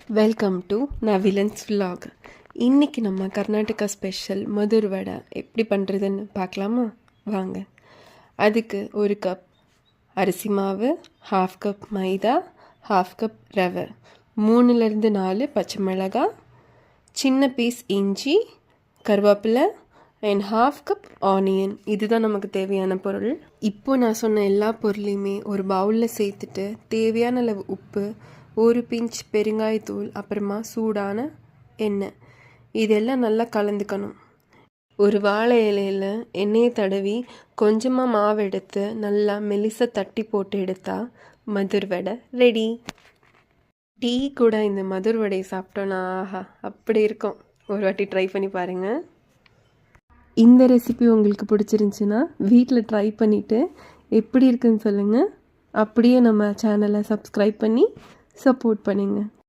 Welcome to நவிலன்ஸ் vlog. இன்றைக்கி நம்ம Karnataka special Madhur வடை எப்படி பண்ணுறதுன்னு பார்க்கலாமா? வாங்க. அதுக்கு 1 கப் அரிசி மாவு, 1/2 கப் மைதா, 1/2 கப் ரவை, 3லேருந்து 4 பச்சை மிளகாய், சின்ன பீஸ் இஞ்சி, கருவேப்பிலை அண்ட் 1/2 கப் ஆனியன். இதுதான் நமக்கு தேவையான பொருள். இப்போது நான் சொன்ன எல்லா பொருளையுமே ஒரு பவுலில் சேர்த்துட்டு தேவையான அளவு உப்பு, 1 பிஞ்ச் பெருங்காயத்தூள், அப்புறமா சூடான எண்ணெய், இதெல்லாம் நல்லா கலந்துக்கணும். ஒரு வாழை இலையில் எண்ணெயை தடவி கொஞ்சமாக மாவு எடுத்து நல்லா மெலிசாக தட்டி போட்டு எடுத்தால் மதுர் வடை ரெடி. டீ கூட இந்த மதுர் வடையை சாப்பிட்டோன்னா ஆஹா அப்படி இருக்கும். ஒரு வாட்டி ட்ரை பண்ணி பாருங்கள். இந்த ரெசிபி உங்களுக்கு பிடிச்சிருந்துச்சின்னா வீட்டில் ட்ரை பண்ணிவிட்டு எப்படி இருக்குன்னு சொல்லுங்கள். அப்படியே நம்ம சேனலை சப்ஸ்கிரைப் பண்ணி சப்போர்ட் பண்ணுங்கள்.